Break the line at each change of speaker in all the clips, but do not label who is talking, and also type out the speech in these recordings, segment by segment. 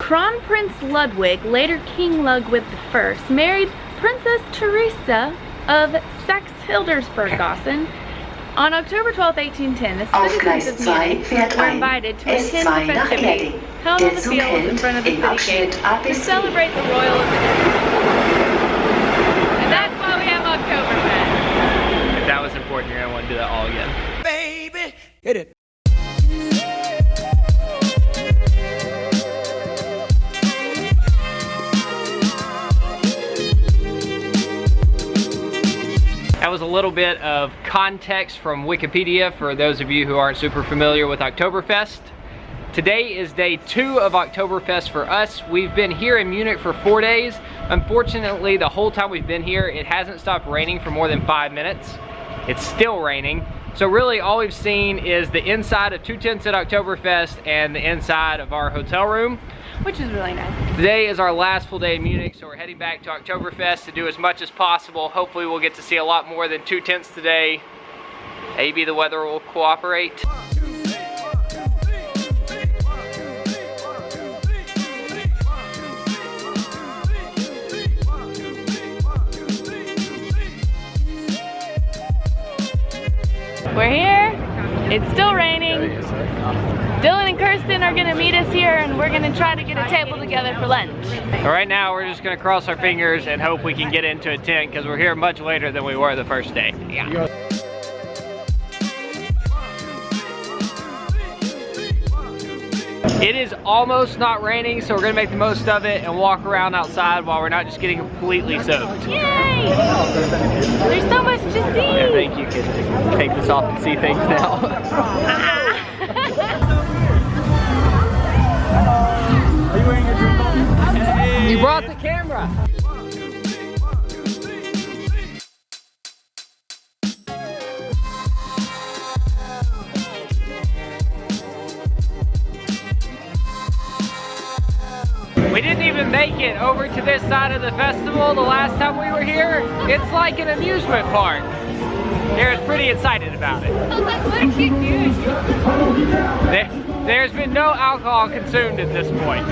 Crown Prince Ludwig, later King Ludwig I, married Princess Teresa of Saxe-Hildburghausen on October 12, 1810. The citizens of Munich were invited to attend the festivities held on the fields in front of the city gate to celebrate the royal event. And that's why we have Oktoberfest.
If that was important, you're gonna want to do that all again.
Baby, hit it.
That was a little bit of context from Wikipedia for those of you who aren't super familiar with Oktoberfest. Today is day 2 of Oktoberfest for us. We've been here in Munich for 4 days. Unfortunately, the whole time we've been here, it hasn't stopped raining for more than 5 minutes. It's still raining. So really all we've seen is the inside of 2 tents at Oktoberfest and the inside of our hotel room.
Which is really nice.
Today is our last full day in Munich, so we're heading back to Oktoberfest to do as much as possible. Hopefully we'll get to see a lot more than 2 tents today. Maybe the weather will cooperate.
We're here. It's still raining. Dylan and Kirsten are gonna meet us here and we're gonna try to get a table together for lunch.
So right now we're just gonna cross our fingers and hope we can get into a tent because we're here much later than we were the first day.
Yeah.
It is almost not raining, so we're gonna make the most of it and walk around outside while we're not just getting completely soaked.
Yay! There's so much to see!
I think you can take this off and see things now. Hey. You brought the camera! We didn't even make it over to this side of the festival the last time we were here. It's like an amusement park. Garrett's pretty excited about it.
What are you doing?
There's been no alcohol consumed at this point.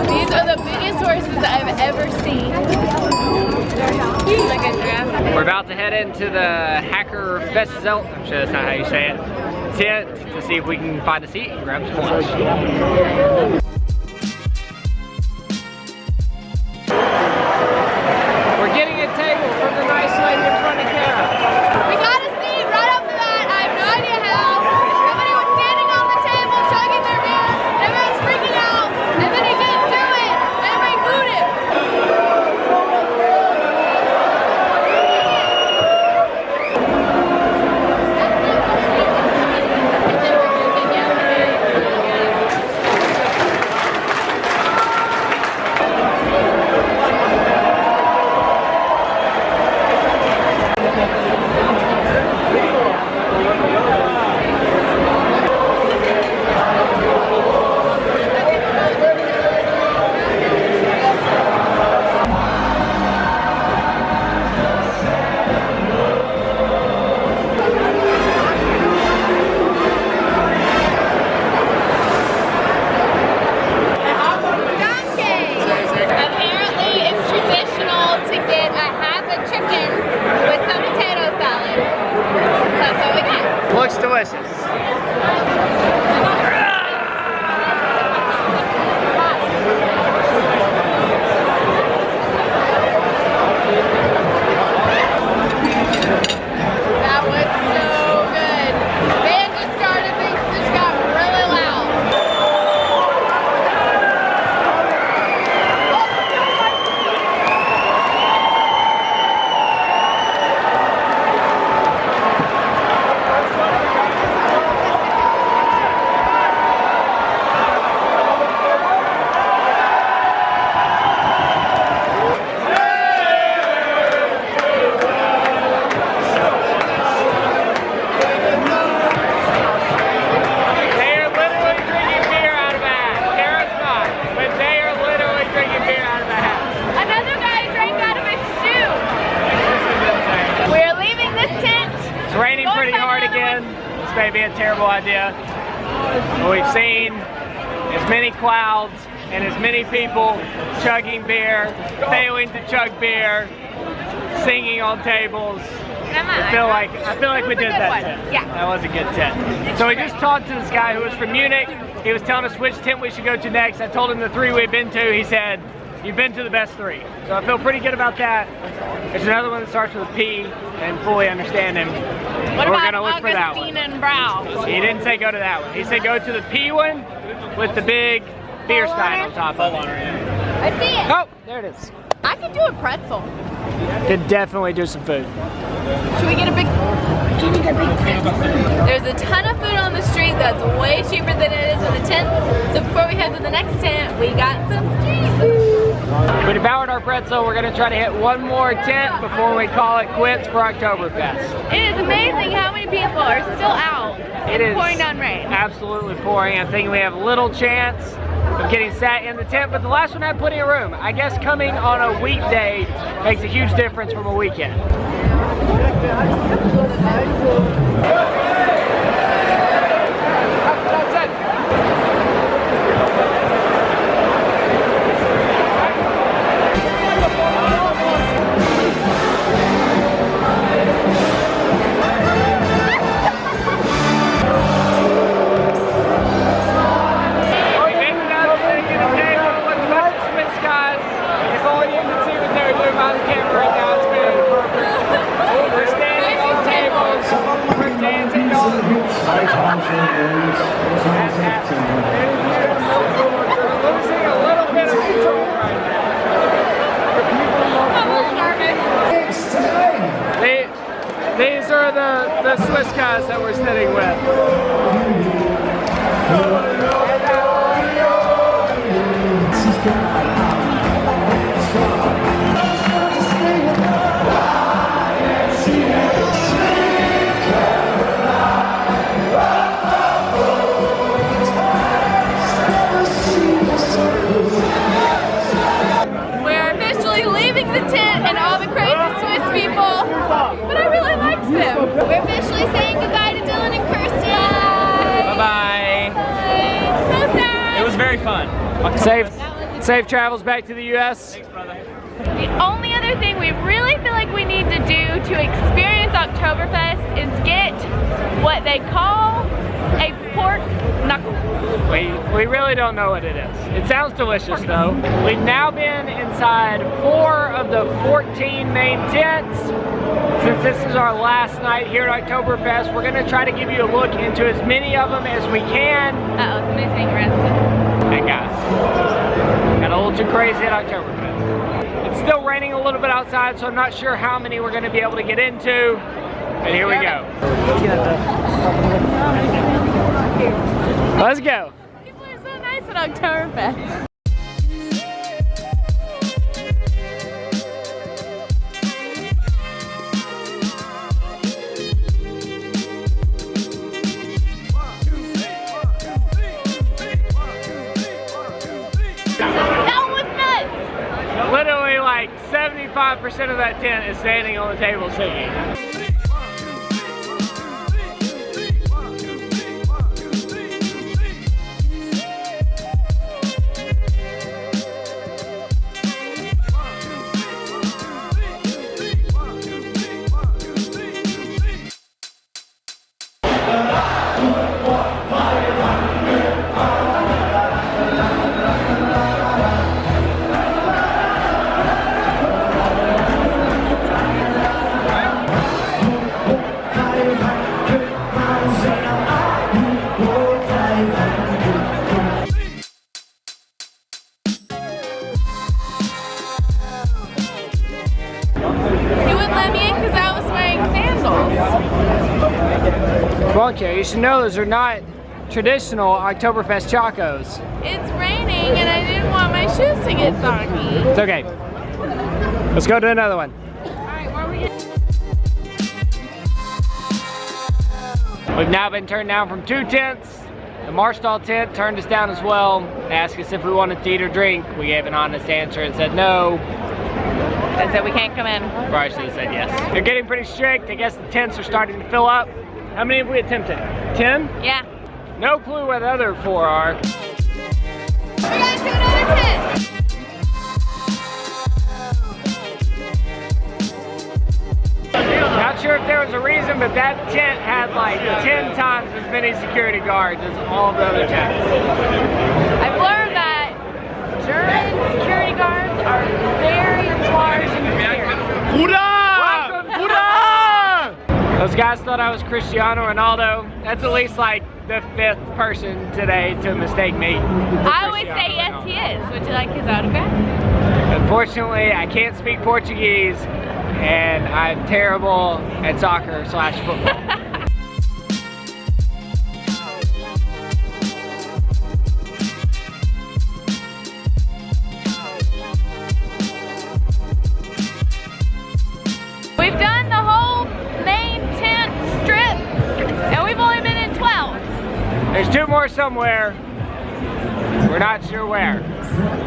These are the biggest horses I've ever seen. Like a giraffe.
We're about to head into the Hacker Festival, I'm sure that's not how you say it, tent to see if we can find a seat and grab some lunch. We're getting a table from the nice lady in front of Kara.
We got a seat right off the bat. I have no idea how. Somebody was standing on the table chugging their beer. Everyone was freaking out. And then he didn't do it. Everybody booed him.
this may be a terrible idea. We've seen as many clouds and as many people chugging beer, failing to chug beer, singing on tables. I feel like we did that tent.
Yeah.
That was a good tent. So we just talked to this guy who was from Munich. He was telling us which tent we should go to next. I told him the 3 we've been to. He said, you've been to the best 3. So I feel pretty good about that. There's another one that starts with a P, and fully understand him.
What
We're
about
gonna look for that one.
Augustine and Brow?
He didn't say go to that one. He said go to the P one with the big beer stein on top of it.
I see it.
Oh, there it is.
I could do a pretzel.
Could definitely do some food.
Should we get a big? Can we get a big pretzel? There's a ton of food on the street that's way cheaper than it is in the tent. So before we head to the next tent, we got some street food.
We devoured our pretzel. We're gonna try to hit one more tent before we call it quits for Oktoberfest.
It is amazing how many people are still out.
It is
pouring down rain.
Absolutely pouring. I'm thinking we have little chance of getting sat in the tent, but the last one had plenty of room. I guess coming on a weekday makes a huge difference from a weekend. These are the Swiss guys that we're sitting with.
We're officially leaving the tent and all the crazy Swiss people, but I really liked them. We're officially saying goodbye to Dylan and Kirsty.
Bye-bye.
Bye. So sad.
It was very fun.
Safe travels back to the U.S.
Thanks, brother.
The only other thing we really feel like we need to do to experience Oktoberfest is get what they call a pork knuckle.
We really don't know what it is. It sounds delicious though. We've now been inside 4 of the 14 main tents. Since this is our last night here at Oktoberfest, we're gonna try to give you a look into as many of them as we can.
Uh-oh, somebody's being arrested.
And guys, got a little too crazy at Oktoberfest. It's still raining a little bit outside, so I'm not sure how many we're gonna be able to get into. But here we go. Let's go.
People are so nice at Oktoberfest. That was nuts!
Literally like 75% of that tent is standing on the table singing.
He wouldn't let me in because I was wearing sandals.
Bunker, you should know those are not traditional Oktoberfest chacos.
It's raining and I didn't want my shoes to get soggy.
It's okay. Let's go to another one.
Alright, where are we going?
We've now been turned down from 2 tents. The Marstall tent turned us down as well. They asked us if we wanted to eat or drink. We gave an honest answer and said no.
They said we can't come in.
Probably should have said yes. They're getting pretty strict. I guess the tents are starting to fill up. How many have we attempted? 10?
Yeah.
No clue where the other 4 are.
We gotta do another 10.
Not sure if there was a reason, but that tent had like 10 times as many security guards as all the other tents.
I've learned that German security guards are very large and scary.
Those guys thought I was Cristiano Ronaldo. That's at least like the 5th person today to mistake me.
I always say yes, he is. Would you like his autograph?
Unfortunately, I can't speak Portuguese, and I'm terrible at soccer/football.
We've done the whole main tent strip, and we've only been in 12.
There's 2 more somewhere. We're not sure where.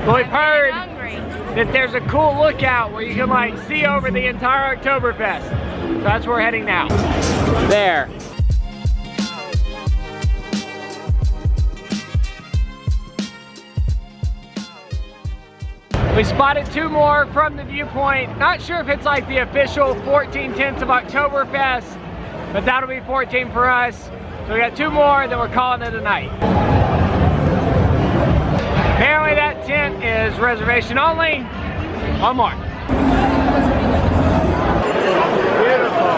But we've heard
Hungry.
that there's a cool lookout where you can like see over the entire Oktoberfest. So that's where we're heading now. There. We spotted 2 more from the viewpoint. Not sure if it's like the official 14 tents of Oktoberfest, but that'll be 14 for us. So we got 2 more, then we're calling it a night. Apparently that tent is reservation only. 1 more. Beautiful.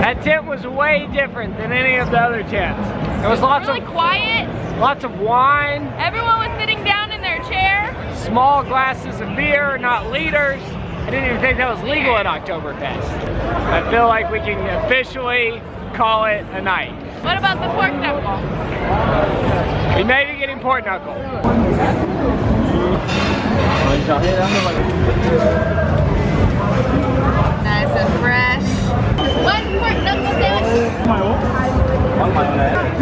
That tent was way different than any of the other tents. There was lots
Really quiet.
of wine,
Everyone was sitting down in their chair.
small glasses of beer, not liters. I didn't even think that was legal at Oktoberfest. I feel like we can officially call it a night.
What about the pork knuckle?
We may be getting pork knuckle.
Nice and fresh. 1 pork knuckle sandwich.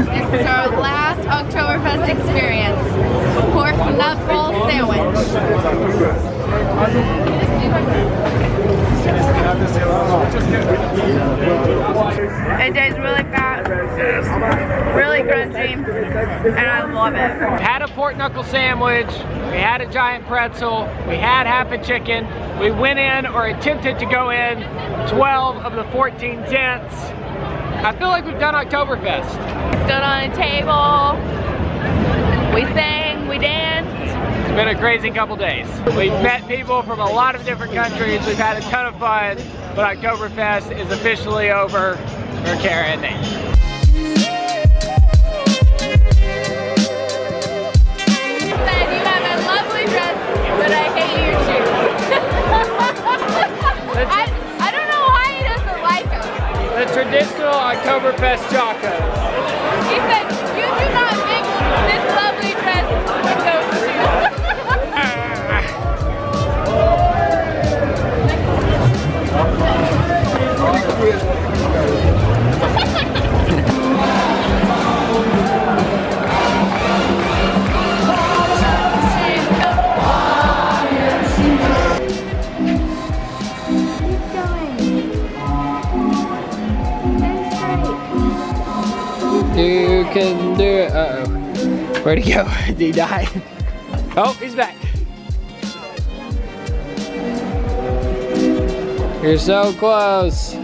This is our last Oktoberfest experience. Pork knuckle sandwich. It tastes really fat, really crunchy, and I love it.
Had a pork knuckle sandwich, we had a giant pretzel, we had half a chicken. We went in, or attempted to go in, 12 of the 14 tents. I feel like we've done Oktoberfest.
Stood on a table, we sang, we danced.
It's been a crazy couple days. We've met people from a lot of different countries, we've had a ton of fun, but Oktoberfest is officially over for Kara and Nate.
But I hate your shoes. I don't know why he doesn't like them.
The traditional Oktoberfest chacos.
He said, you do not mix this lovely dress with those
You can do it. Uh-oh. Where'd he go? Did he die? Oh, he's back. You're so close.